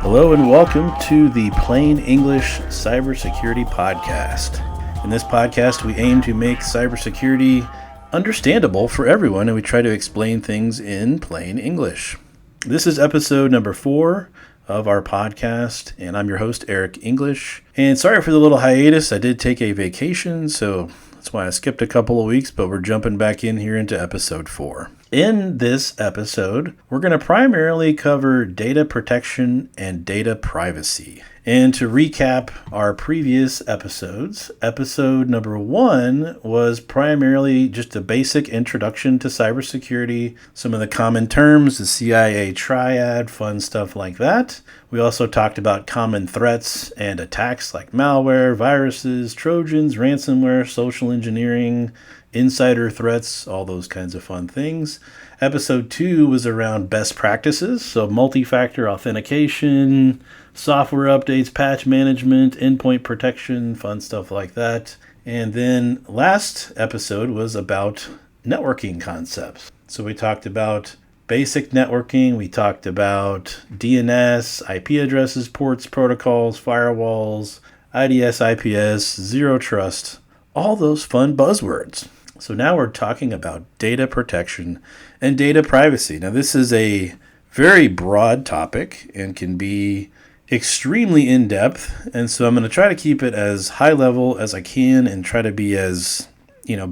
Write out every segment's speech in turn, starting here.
Hello and welcome to the Plain English Cybersecurity Podcast. In this podcast, we aim to make cybersecurity understandable for everyone, and we try to explain things in plain English. This is episode number 4 of our podcast, and I'm your host, Eric English. And sorry for the little hiatus. I did take a vacation, so that's why I skipped a couple of weeks, but we're jumping back in here into episode 4. In this episode, we're going to primarily cover data protection and data privacy. And to recap our previous episodes, episode number 1 was primarily just a basic introduction to cybersecurity, some of the common terms, the CIA triad, fun stuff like that. We also talked about common threats and attacks like malware, viruses, trojans, ransomware, social engineering, insider threats, all those kinds of fun things. Episode 2 was around best practices, so multi-factor authentication, software updates, patch management, endpoint protection, fun stuff like that. And then last episode was about networking concepts. So we talked about basic networking, we talked about DNS, IP addresses, ports, protocols, firewalls, IDS, IPS, zero trust, all those fun buzzwords. So now we're talking about data protection and data privacy. Now this is a very broad topic and can be extremely in-depth, and so I'm going to try to keep it as high level as I can and try to be as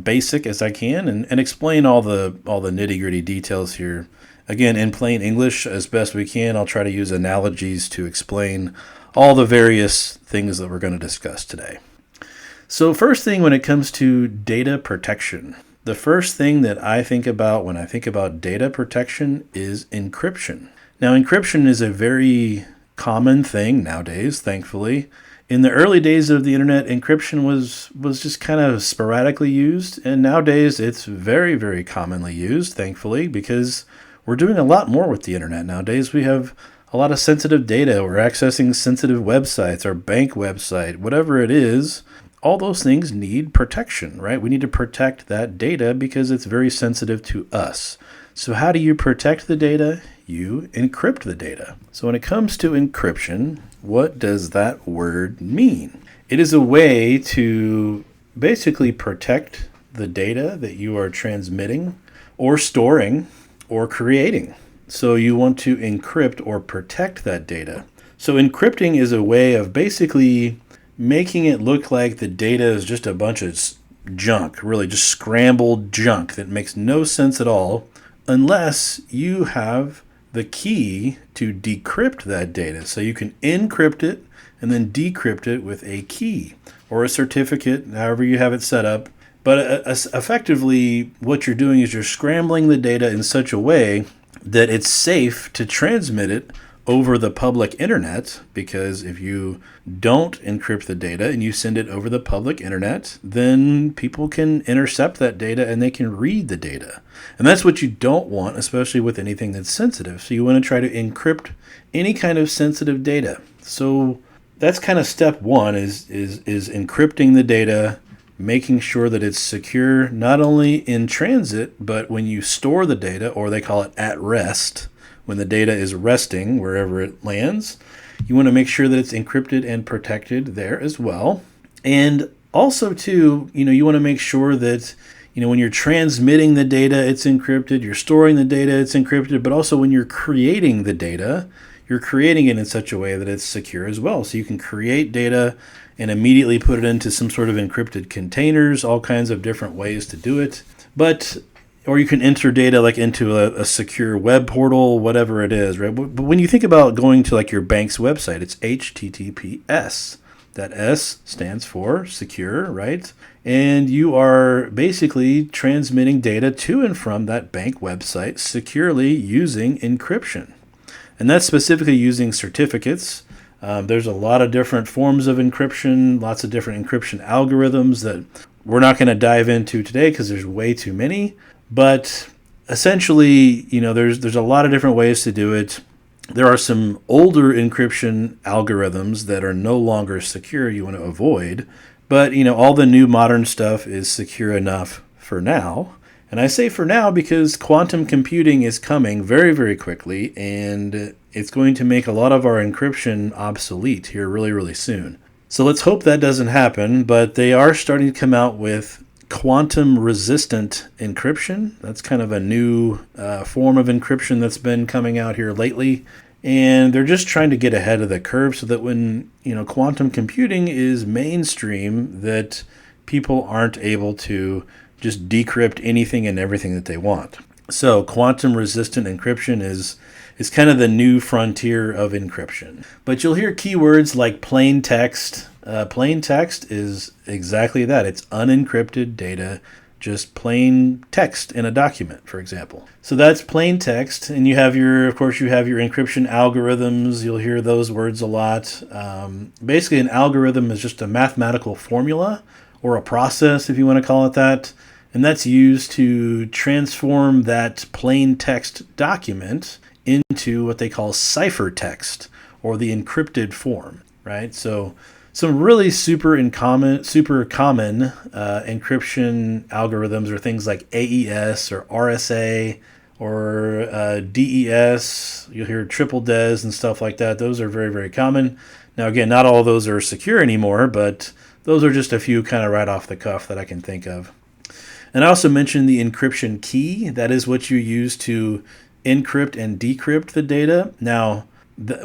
basic as I can and explain all the nitty-gritty details here. Again, in plain English as best we can. I'll try to use analogies to explain all the various things that we're going to discuss today. So first thing, when it comes to data protection, the first thing that I think about when I think about data protection is encryption. Now, encryption is a very common thing nowadays, thankfully. In the early days of the internet, encryption was just kind of sporadically used, and nowadays it's very, very commonly used, thankfully, because we're doing a lot more with the internet nowadays. We have a lot of sensitive data. We're accessing sensitive websites, our bank website, whatever it is. All those things need protection, right? We need to protect that data because it's very sensitive to us. So how do you protect the data? You encrypt the data. So when it comes to encryption, what does that word mean? It is a way to basically protect the data that you are transmitting or storing or creating. So you want to encrypt or protect that data. So encrypting is a way of basically making it look like the data is just a bunch of junk, really just scrambled junk that makes no sense at all unless you have the key to decrypt that data. So you can encrypt it and then decrypt it with a key or a certificate, however you have it set up. But effectively, what you're doing is you're scrambling the data in such a way that it's safe to transmit it over the public internet, because if you don't encrypt the data and you send it over the public internet, then people can intercept that data and they can read the data. And that's what you don't want, especially with anything that's sensitive. So you want to try to encrypt any kind of sensitive data. So that's kind of step 1 is encrypting the data, making sure that it's secure not only in transit, but when you store the data, or they call it at rest. When the data is resting wherever it lands, you want to make sure that it's encrypted and protected there as well. And also too, you want to make sure that, when you're transmitting the data, it's encrypted, you're storing the data, it's encrypted, but also when you're creating the data, you're creating it in such a way that it's secure as well. So you can create data and immediately put it into some sort of encrypted containers, all kinds of different ways to do it. Or you can enter data like into a secure web portal, whatever it is, right? But when you think about going to like your bank's website, it's HTTPS. That S stands for secure, right? And you are basically transmitting data to and from that bank website securely using encryption. And that's specifically using certificates. There's a lot of different forms of encryption, lots of different encryption algorithms that we're not going to dive into today because there's way too many. But essentially, there's a lot of different ways to do it. There are some older encryption algorithms that are no longer secure you want to avoid. But, all the new modern stuff is secure enough for now. And I say for now because quantum computing is coming very, very quickly, and it's going to make a lot of our encryption obsolete here really, really soon. So let's hope that doesn't happen, but they are starting to come out with quantum resistant encryption. That's kind of a new form of encryption that's been coming out here lately. And they're just trying to get ahead of the curve so that when, quantum computing is mainstream, that people aren't able to just decrypt anything and everything that they want. So quantum resistant encryption is kind of the new frontier of encryption. But you'll hear keywords like plain text. Plain text is exactly that. It's unencrypted data, just plain text in a document, for example. So that's plain text, and you have your encryption algorithms. You'll hear those words a lot. Basically, an algorithm is just a mathematical formula or a process, if you want to call it that, and that's used to transform that plain text document into what they call ciphertext, or the encrypted form, right? So some really super common encryption algorithms are things like AES or RSA or DES. You'll hear triple DES and stuff like that. Those are very, very common. Now, again, not all of those are secure anymore, but those are just a few kind of right off the cuff that I can think of. And I also mentioned the encryption key. That is what you use to encrypt and decrypt the data. Now,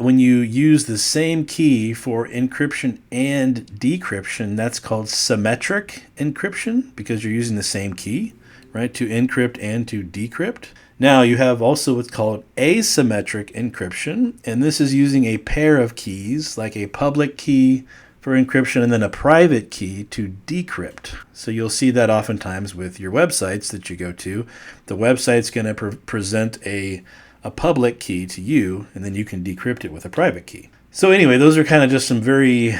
when you use the same key for encryption and decryption, that's called symmetric encryption because you're using the same key, right, to encrypt and to decrypt. Now, you have also what's called asymmetric encryption, and this is using a pair of keys, like a public key for encryption and then a private key to decrypt. So you'll see that oftentimes with your websites that you go to. The website's going to present a public key to you, and then you can decrypt it with a private key. So anyway, those are kind of just some very,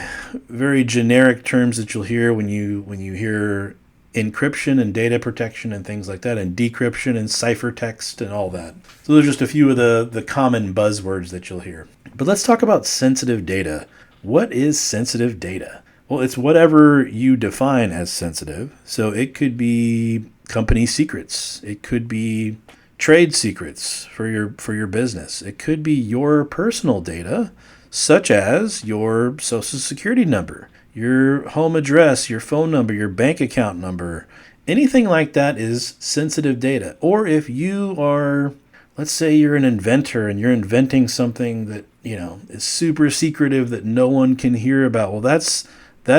very generic terms that you'll hear when you hear encryption and data protection and things like that, and decryption and ciphertext and all that. So those are just a few of the common buzzwords that you'll hear. But let's talk about sensitive data. What is sensitive data? Well, it's whatever you define as sensitive. So it could be company secrets. It could be trade secrets for your business. It could be your personal data, such as your social security number, your home address, your phone number, your bank account number. Anything like that is sensitive data. Or if you are, let's say you're an inventor and you're inventing something that, is super secretive that no one can hear about. Well, that's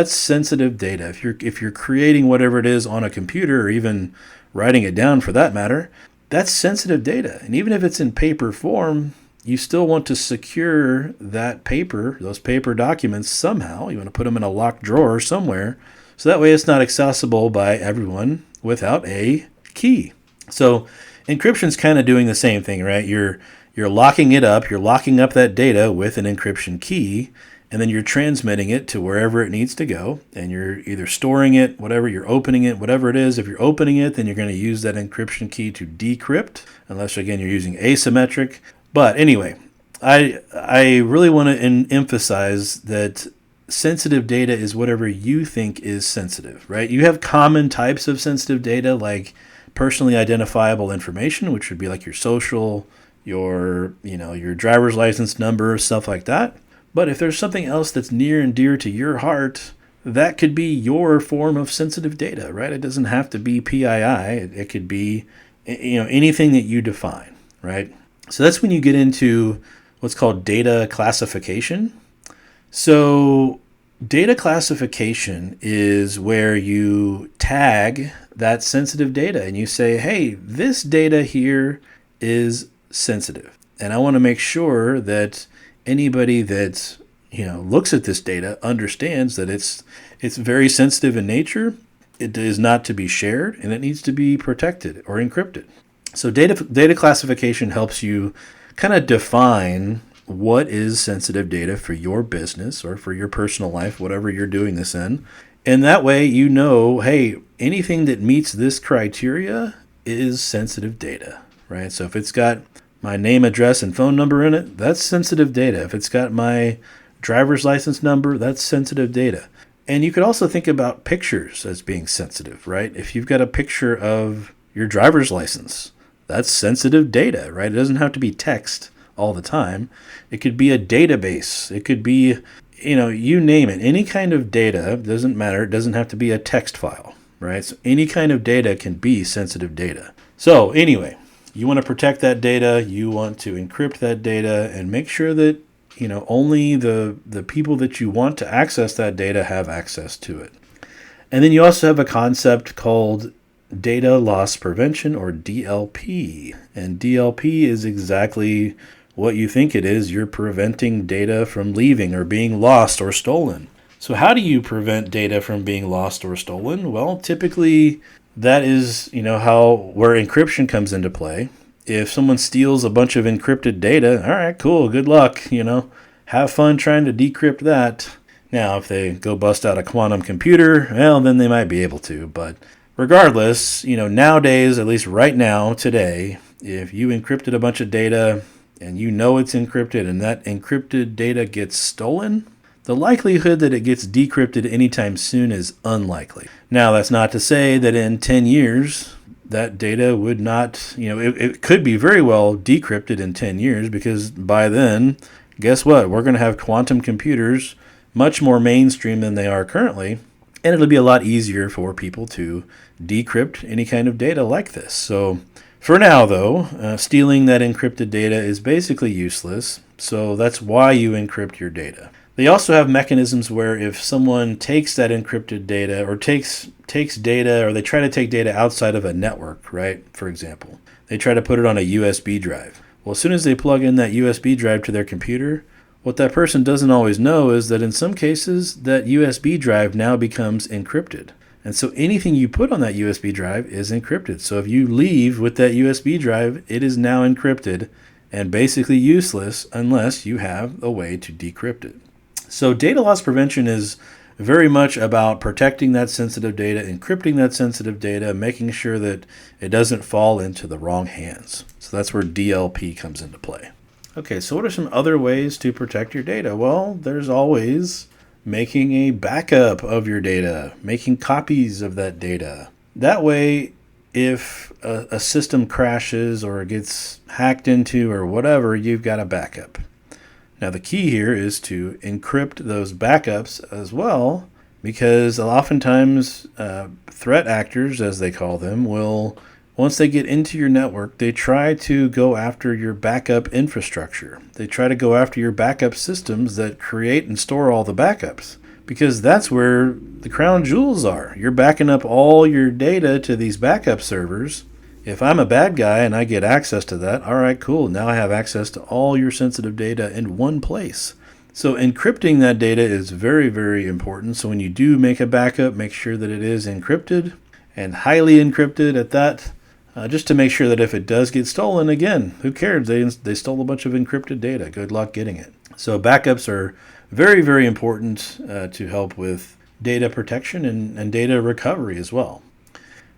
sensitive data. If you're creating whatever it is on a computer, or even writing it down for that matter, that's sensitive data. And even if it's in paper form, you still want to secure that paper, those paper documents somehow. You want to put them in a locked drawer somewhere, so that way it's not accessible by everyone without a key. So encryption's kind of doing the same thing, right? You're locking it up. You're locking up that data with an encryption key, and then you're transmitting it to wherever it needs to go, and you're either storing it, whatever, you're opening it, whatever it is. If you're opening it, then you're going to use that encryption key to decrypt, unless, again, you're using asymmetric. But anyway, I really want to emphasize that sensitive data is whatever you think is sensitive, right? You have common types of sensitive data, like personally identifiable information, which would be like your social, your driver's license number, stuff like that. But if there's something else that's near and dear to your heart, that could be your form of sensitive data, right? It doesn't have to be PII. It could be, anything that you define, right? So that's when you get into what's called data classification. So data classification is where you tag that sensitive data and you say, hey, this data here is sensitive. And I want to make sure that anybody that looks at this data understands that it's very sensitive in nature. It is not to be shared, and it needs to be protected or encrypted. So data classification helps you kind of define what is sensitive data for your business or for your personal life, whatever you're doing this in. And that way hey, anything that meets this criteria is sensitive data, right? So if it's got my name, address, and phone number in it, that's sensitive data. If it's got my driver's license number, that's sensitive data. And you could also think about pictures as being sensitive, right? If you've got a picture of your driver's license. That's sensitive data, right? It doesn't have to be text all the time. It could be a database. It could be, you name it. Any kind of data, doesn't matter. It doesn't have to be a text file, right? So any kind of data can be sensitive data. So anyway, you want to protect that data. You want to encrypt that data and make sure that, only the people that you want to access that data have access to it. And then you also have a concept called data loss prevention, or DLP. And DLP is exactly what you think it is. You're preventing data from leaving or being lost or stolen. So how do you prevent data from being lost or stolen? Well, typically that is, where encryption comes into play. If someone steals a bunch of encrypted data, all right, cool, good luck, have fun trying to decrypt that. Now, if they go bust out a quantum computer, well, then they might be able to. But regardless, nowadays, at least right now, today, if you encrypted a bunch of data and it's encrypted and that encrypted data gets stolen, the likelihood that it gets decrypted anytime soon is unlikely. Now, that's not to say that in 10 years, that data would not, it could be very well decrypted in 10 years, because by then, guess what? We're going to have quantum computers much more mainstream than they are currently, and it'll be a lot easier for people to decrypt any kind of data like this. So for now, though, stealing that encrypted data is basically useless, so that's why you encrypt your data. They also have mechanisms where if someone takes that encrypted data or takes data, or they try to take data outside of a network, right? For example, they try to put it on a USB drive. Well, as soon as they plug in that USB drive to their computer, what that person doesn't always know is that in some cases, that USB drive now becomes encrypted. And so anything you put on that USB drive is encrypted. So if you leave with that USB drive, it is now encrypted and basically useless unless you have a way to decrypt it. So data loss prevention is very much about protecting that sensitive data, encrypting that sensitive data, making sure that it doesn't fall into the wrong hands. So that's where DLP comes into play. Okay, so what are some other ways to protect your data? Well, there's always making a backup of your data, making copies of that data. That way, if a system crashes or gets hacked into or whatever, you've got a backup. Now, the key here is to encrypt those backups as well, because oftentimes threat actors, as they call them, will, once they get into your network, they try to go after your backup infrastructure. They try to go after your backup systems that create and store all the backups, because that's where the crown jewels are. You're backing up all your data to these backup servers. If I'm a bad guy and I get access to that, all right, cool. Now I have access to all your sensitive data in one place. So encrypting that data is very, very important. So when you do make a backup, make sure that it is encrypted and highly encrypted at that, just to make sure that if it does get stolen, again, who cares? They stole a bunch of encrypted data. Good luck getting it. So backups are very, very important to help with data protection and data recovery as well.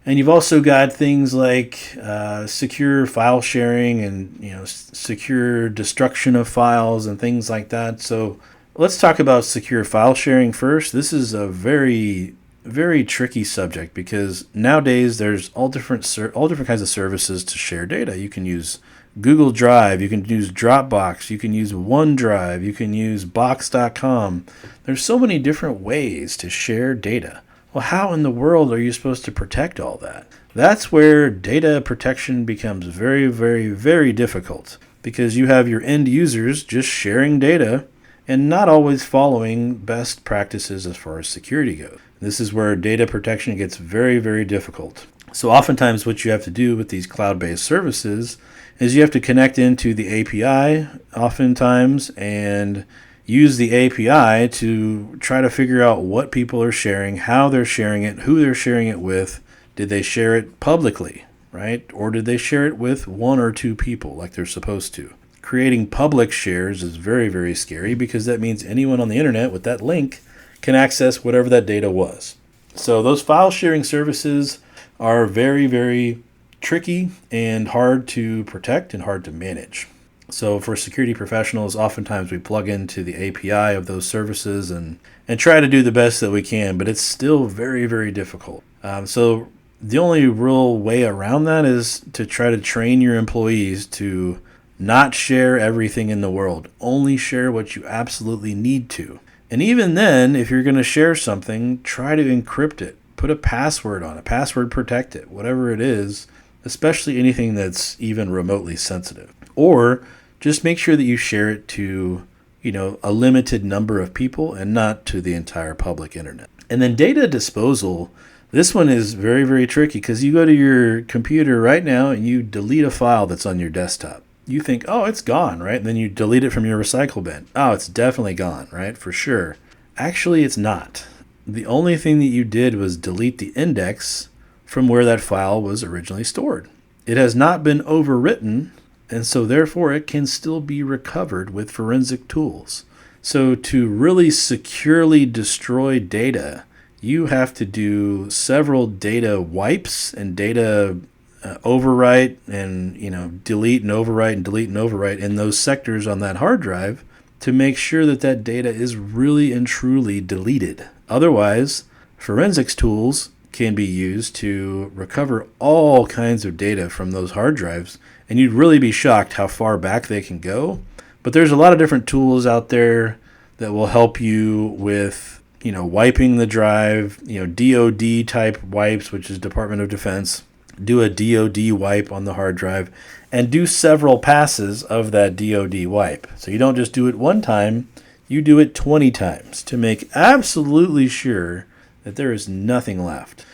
And you've also got things like secure file sharing and secure destruction of files and things like that. So let's talk about secure file sharing first. This is a very, very tricky subject because nowadays there's all different kinds of services to share data. You can use Google Drive, you can use Dropbox, you can use OneDrive, you can use Box.com. There's so many different ways to share data. Well, how in the world are you supposed to protect all that? That's where data protection becomes very, very, very difficult, because you have your end users just sharing data and not always following best practices as far as security goes. This is where data protection gets very, very difficult. So oftentimes what you have to do with these cloud-based services is you have to connect into the API oftentimes and use the API to try to figure out what people are sharing, how they're sharing it, who they're sharing it with. Did they share it publicly, right? Or did they share it with one or two people like they're supposed to? Creating public shares is very, very scary, because that means anyone on the internet with that link can access whatever that data was. So those file sharing services are very, very tricky and hard to protect and hard to manage. So for security professionals, oftentimes we plug into the API of those services and try to do the best that we can, but it's still very, very difficult. So The only real way around that is to try to train your employees to not share everything in the world. Only share what you absolutely need to. And even then, if you're going to share something, try to encrypt it. Put a password on it, password protect it, whatever it is, especially anything that's even remotely sensitive. Or just make sure that you share it to, a limited number of people and not to the entire public internet. And then data disposal, this one is very, very tricky because you go to your computer right now and you delete a file that's on your desktop. You think, oh, it's gone, right? And then you delete it from your recycle bin. Oh, it's definitely gone, right? For sure. Actually, it's not. The only thing that you did was delete the index from where that file was originally stored. It has not been overwritten, and so therefore it can still be recovered with forensic tools. So to really securely destroy data, you have to do several data wipes and data overwrite and delete and overwrite and delete and overwrite in those sectors on that hard drive to make sure that that data is really and truly deleted. Otherwise, forensics tools can be used to recover all kinds of data from those hard drives, and you'd really be shocked how far back they can go. But there's a lot of different tools out there that will help you with, wiping the drive, DoD type wipes, which is Department of Defense. Do a DoD wipe on the hard drive and do several passes of that DoD wipe. So you don't just do it one time, you do it 20 times to make absolutely sure that there is nothing left.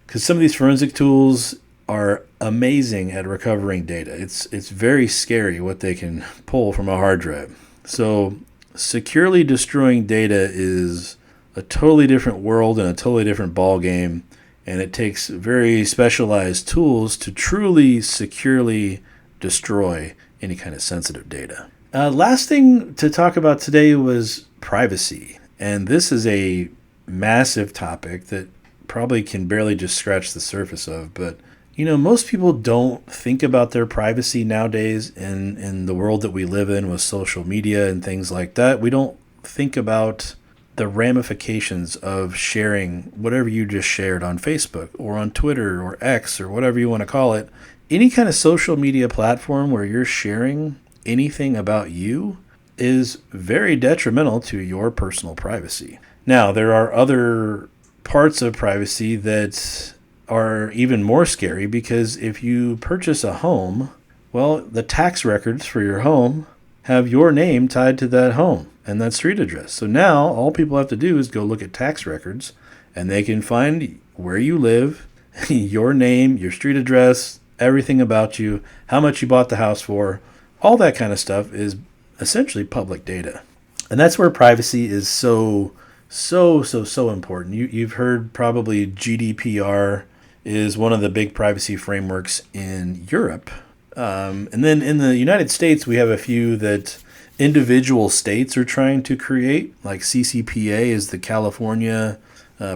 Because some of these forensic tools are amazing at recovering data. It's very scary what they can pull from a hard drive. So securely destroying data is a totally different world and a totally different ball game. And it takes very specialized tools to truly securely destroy any kind of sensitive data. Last thing to talk about today was privacy. And this is a massive topic that probably can barely just scratch the surface of. But, most people don't think about their privacy nowadays in the world that we live in with social media and things like that. We don't think about the ramifications of sharing whatever you just shared on Facebook or on Twitter or X or whatever you want to call it. Any kind of social media platform where you're sharing anything about you is very detrimental to your personal privacy. Now, there are other parts of privacy that are even more scary because if you purchase a home, well, the tax records for your home have your name tied to that home and that street address. So now all people have to do is go look at tax records and they can find where you live, your name, your street address, everything about you, how much you bought the house for. All that kind of stuff is essentially public data. And that's where privacy is so important. You've heard probably GDPR is one of the big privacy frameworks in Europe. And then in the United States, we have a few that individual states are trying to create, like CCPA is the California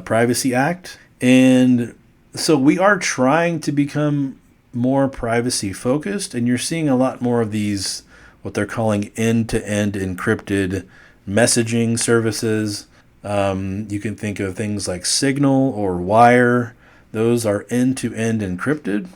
Privacy Act. And so we are trying to become more privacy focused, and you're seeing a lot more of these, what they're calling end-to-end encrypted messaging services. You can think of things like Signal or Wire. Those are end-to-end encrypted.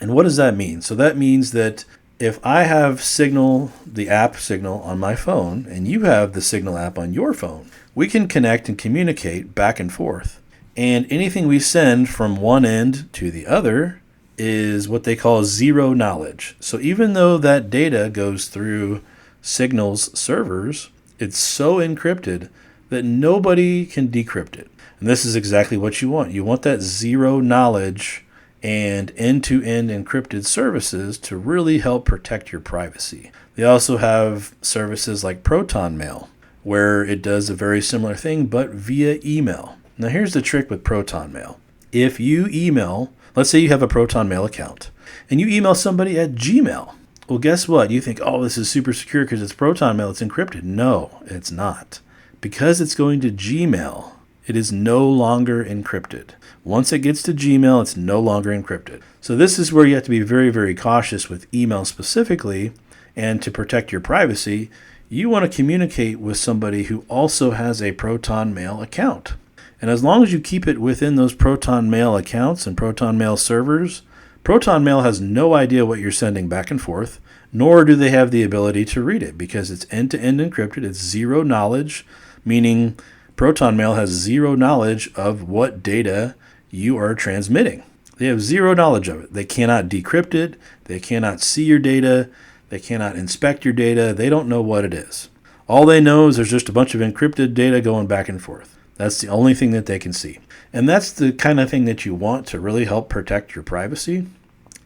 And what does that mean? So that means that if I have Signal, the app Signal on my phone, and you have the Signal app on your phone, we can connect and communicate back and forth. And anything we send from one end to the other is what they call zero knowledge. So even though that data goes through Signal's servers, it's so encrypted that nobody can decrypt it. And this is exactly what you want. You want that zero knowledge and end-to-end encrypted services to really help protect your privacy. They also have services like Proton Mail, where it does a very similar thing, but via email. Now here's the trick with Proton Mail. If you email, let's say you have a Proton Mail account, and you email somebody at Gmail. Well, guess what? You think, oh, this is super secure because it's Proton Mail, it's encrypted. No, it's not. Because it's going to Gmail, it is no longer encrypted. Once it gets to Gmail, it's no longer encrypted. So this is where you have to be very, very cautious with email specifically, and to protect your privacy, you want to communicate with somebody who also has a Proton Mail account. And as long as you keep it within those Proton Mail accounts and Proton Mail servers, Proton Mail has no idea what you're sending back and forth, nor do they have the ability to read it because it's end-to-end encrypted. It's zero knowledge, meaning Proton Mail has zero knowledge of what data you are transmitting. They have zero knowledge of it. They cannot decrypt it. They cannot see your data. They cannot inspect your data. They don't know what it is. All they know is there's just a bunch of encrypted data going back and forth. That's the only thing that they can see. And that's the kind of thing that you want to really help protect your privacy.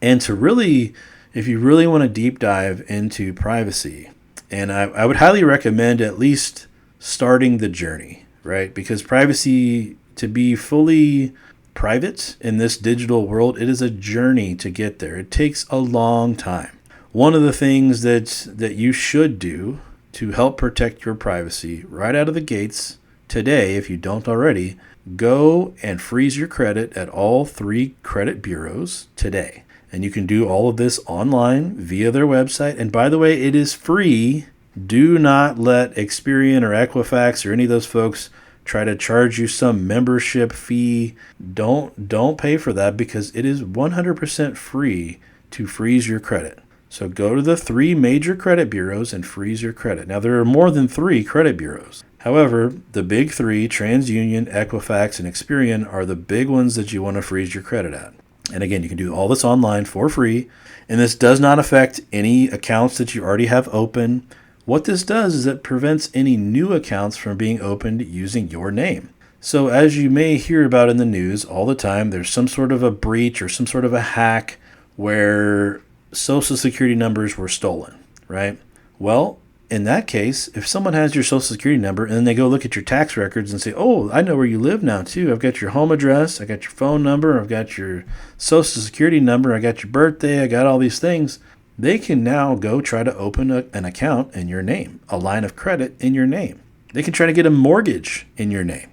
And to really, if you really want to deep dive into privacy, and I would highly recommend at least starting the journey, right? Because privacy, to be fully private in this digital world, it is a journey to get there. It takes a long time. One of the things that you should do to help protect your privacy right out of the gates today, if you don't already, go and freeze your credit at all 3 credit bureaus today. And you can do all of this online via their website. And by the way, it is free. Do not let Experian or Equifax or any of those folks try to charge you some membership fee. Don't pay for that because it is 100% free to freeze your credit. So go to the 3 major credit bureaus and freeze your credit. Now, there are more than 3 credit bureaus. However, the big 3, TransUnion, Equifax, and Experian, are the big ones that you want to freeze your credit at. And again, you can do all this online for free. And this does not affect any accounts that you already have open. What this does is it prevents any new accounts from being opened using your name. So as you may hear about in the news all the time, there's some sort of a breach or some sort of a hack where Social Security numbers were stolen, right? Well, in that case, if someone has your Social Security number and then they go look at your tax records and say, oh, I know where you live now too. I've got your home address, I got your phone number, I've got your Social Security number, I got your birthday, I got all these things. They can now go try to open an account in your name, a line of credit in your name. They can try to get a mortgage in your name.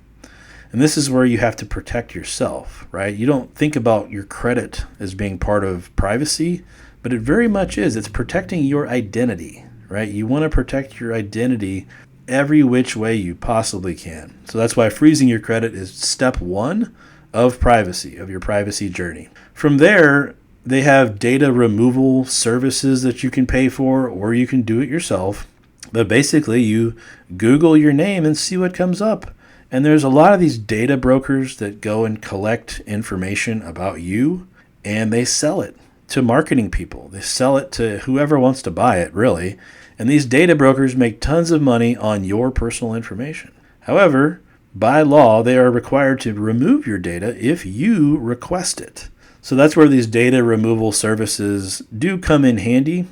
And this is where you have to protect yourself, right? You don't think about your credit as being part of privacy, but it very much is. It's protecting your identity, right? You want to protect your identity every which way you possibly can. So that's why freezing your credit is step 1 of privacy, of your privacy journey. From there, they have data removal services that you can pay for, or you can do it yourself. But basically, you Google your name and see what comes up. And there's a lot of these data brokers that go and collect information about you, and they sell it to marketing people. They sell it to whoever wants to buy it, really. And these data brokers make tons of money on your personal information. However, by law, they are required to remove your data if you request it. So that's where these data removal services do come in handy.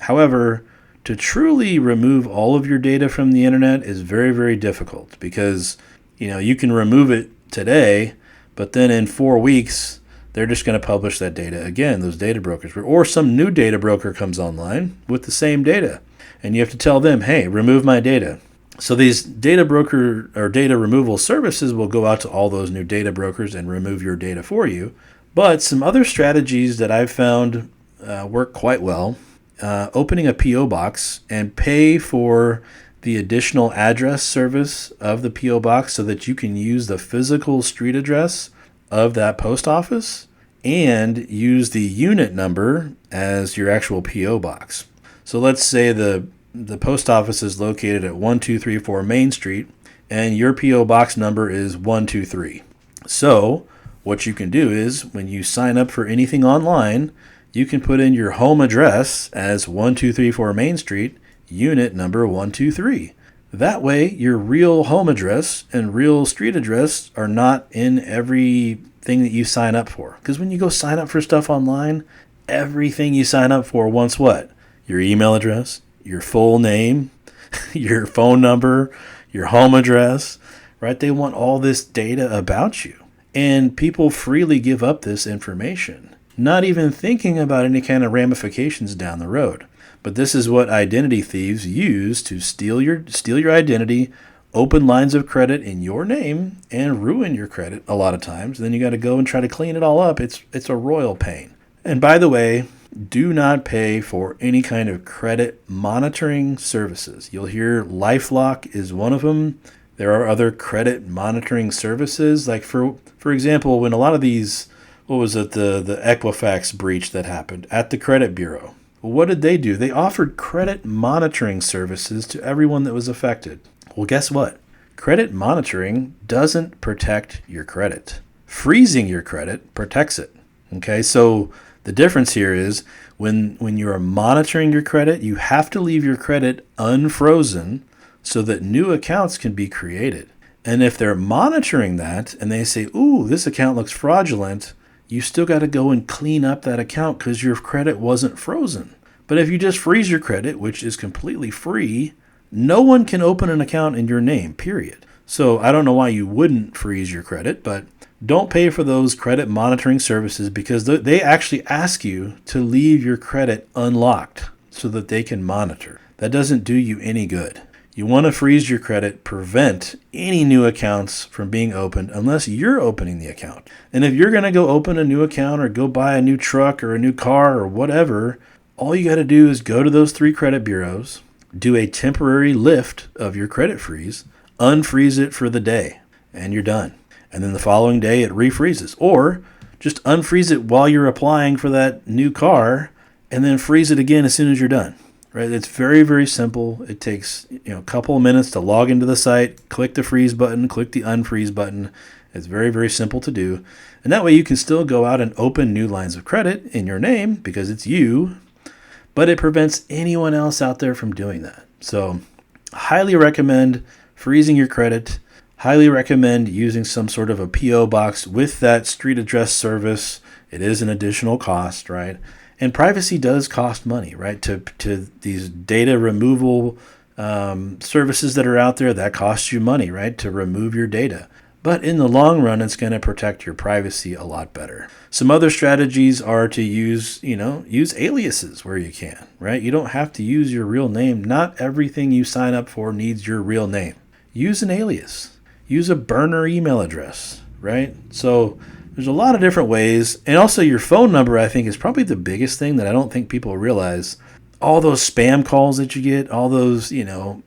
However, to truly remove all of your data from the internet is very, very difficult because, you can remove it today, but then in 4 weeks, they're just going to publish that data again, those data brokers. Or some new data broker comes online with the same data, and you have to tell them, hey, remove my data. So these data broker or data removal services will go out to all those new data brokers and remove your data for you. But some other strategies that I've found work quite well, opening a P.O. box and pay for the additional address service of the P.O. box so that you can use the physical street address of that post office and use the unit number as your actual P.O. box. So let's say the post office is located at 1234 Main Street and your P.O. box number is 123. So what you can do is when you sign up for anything online, you can put in your home address as 1234 Main Street, unit number 123. That way, your real home address and real street address are not in everything that you sign up for. Because when you go sign up for stuff online, everything you sign up for wants what? Your email address, your full name, your phone number, your home address, right? They want all this data about you. And people freely give up this information, not even thinking about any kind of ramifications down the road. But this is what identity thieves use to steal your identity, open lines of credit in your name, and ruin your credit a lot of times. And then you got to go and try to clean it all up. It's a royal pain. And by the way, do not pay for any kind of credit monitoring services. You'll hear LifeLock is one of them. There are other credit monitoring services. Like for example, when a lot of these, what was it, the Equifax breach that happened at the credit bureau. Well, what did they do? They offered credit monitoring services to everyone that was affected. Well, guess what? Credit monitoring doesn't protect your credit. Freezing your credit protects it. Okay, so the difference here is when you are monitoring your credit, you have to leave your credit unfrozen so that new accounts can be created. And if they're monitoring that and they say, ooh, this account looks fraudulent, you still got to go and clean up that account because your credit wasn't frozen. But if you just freeze your credit, which is completely free, no one can open an account in your name, period. So I don't know why you wouldn't freeze your credit, but don't pay for those credit monitoring services because they actually ask you to leave your credit unlocked so that they can monitor. That doesn't do you any good. You want to freeze your credit, prevent any new accounts from being opened unless you're opening the account. And if you're going to go open a new account or go buy a new truck or a new car or whatever, all you got to do is go to those 3 credit bureaus, do a temporary lift of your credit freeze, unfreeze it for the day, and you're done. And then the following day it refreezes. Or just unfreeze it while you're applying for that new car and then freeze it again as soon as you're done. Right? It's very, very simple. It takes a couple of minutes to log into the site, click the freeze button, click the unfreeze button. It's very, very simple to do. And that way you can still go out and open new lines of credit in your name because it's you, but it prevents anyone else out there from doing that. So highly recommend freezing your credit. Highly recommend using some sort of a P.O. box with that street address service. It is an additional cost, right? And privacy does cost money, right? To these data removal services that are out there, that costs you money, right? To remove your data. But in the long run, it's going to protect your privacy a lot better. Some other strategies are to use aliases where you can, right? You don't have to use your real name. Not everything you sign up for needs your real name. Use an alias. Use a burner email address, right? So there's a lot of different ways. And also your phone number, I think, is probably the biggest thing that I don't think people realize. All those spam calls that you get, all those, there's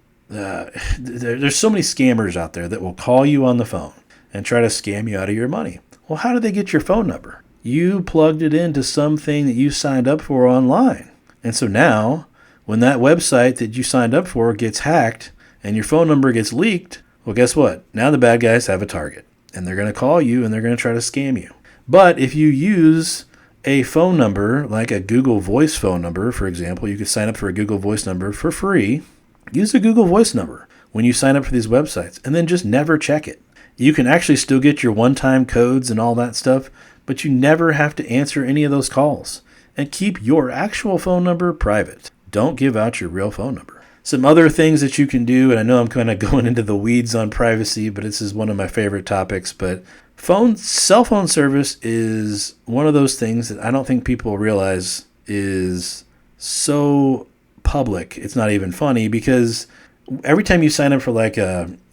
so many scammers out there that will call you on the phone and try to scam you out of your money. Well, how did they get your phone number? You plugged it into something that you signed up for online. And so now, when that website that you signed up for gets hacked and your phone number gets leaked, well, guess what? Now the bad guys have a target. And they're going to call you and they're going to try to scam you. But if you use a phone number, like a Google Voice phone number, for example, you could sign up for a Google Voice number for free. Use a Google Voice number when you sign up for these websites and then just never check it. You can actually still get your one-time codes and all that stuff, but you never have to answer any of those calls. And keep your actual phone number private. Don't give out your real phone number. Some other things that you can do, and I know I'm kind of going into the weeds on privacy, but this is one of my favorite topics, but cell phone service is one of those things that I don't think people realize is so public. It's not even funny because every time you sign up for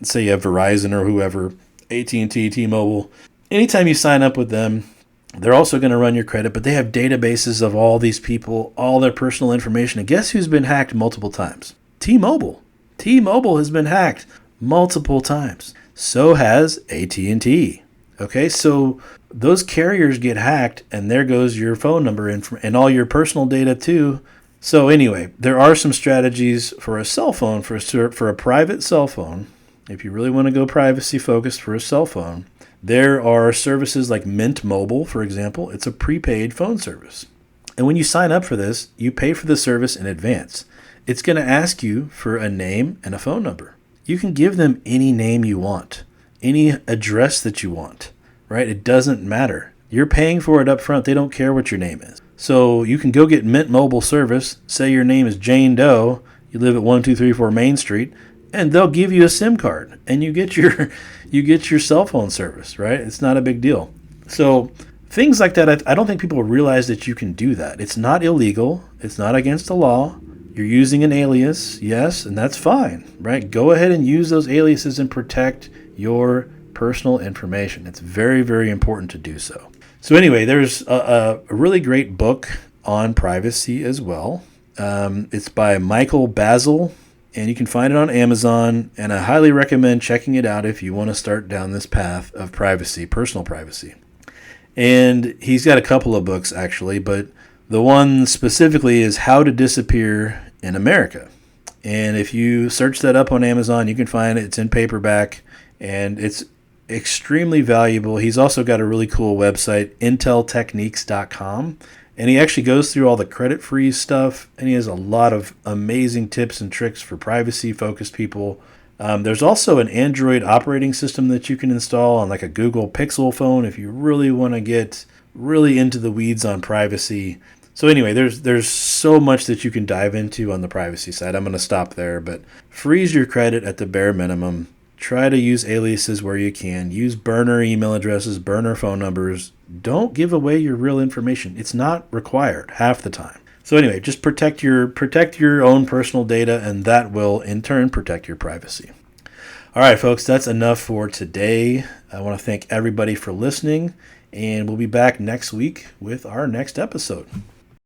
say you have Verizon or whoever, AT&T, T-Mobile, anytime you sign up with them, they're also going to run your credit, but they have databases of all these people, all their personal information. And guess who's been hacked multiple times? T-Mobile. T-Mobile has been hacked multiple times. So has AT&T. Okay, so those carriers get hacked, and there goes your phone number and all your personal data too. So anyway, there are some strategies for a cell phone, for a private cell phone. If you really want to go privacy focused for a cell phone, there are services like Mint Mobile, for example. It's a prepaid phone service. And when you sign up for this, you pay for the service in advance. It's going to ask you for a name and a phone number. You can give them any name you want, any address that you want, right? It doesn't matter. You're paying for it up front. They don't care what your name is. So you can go get Mint Mobile service. Say your name is Jane Doe. You live at 1234 Main Street, and they'll give you a SIM card, and you get your cell phone service, right? It's not a big deal. So things like that, I don't think people realize that you can do that. It's not illegal. It's not against the law. You're using an alias, yes, and that's fine, right? Go ahead and use those aliases and protect your personal information. It's very, very important to do so. So anyway, there's a really great book on privacy as well. It's by Michael Bazzell. and you can find it on Amazon, and I highly recommend checking it out if you want to start down this path of privacy, personal privacy. And he's got a couple of books, actually, but the one specifically is How to Disappear in America. And if you search that up on Amazon, you can find it. It's in paperback, and it's extremely valuable. He's also got a really cool website, inteltechniques.com. And he actually goes through all the credit freeze stuff, and he has a lot of amazing tips and tricks for privacy-focused people. There's also an Android operating system that you can install on like a Google Pixel phone if you really want to get really into the weeds on privacy. So anyway, there's so much that you can dive into on the privacy side. I'm going to stop there, but freeze your credit at the bare minimum. Try to use aliases where you can. Use burner email addresses, burner phone numbers. Don't give away your real information. It's not required half the time. So anyway, just protect your own personal data, and that will in turn protect your privacy. All right, folks, that's enough for today. I want to thank everybody for listening, and we'll be back next week with our next episode.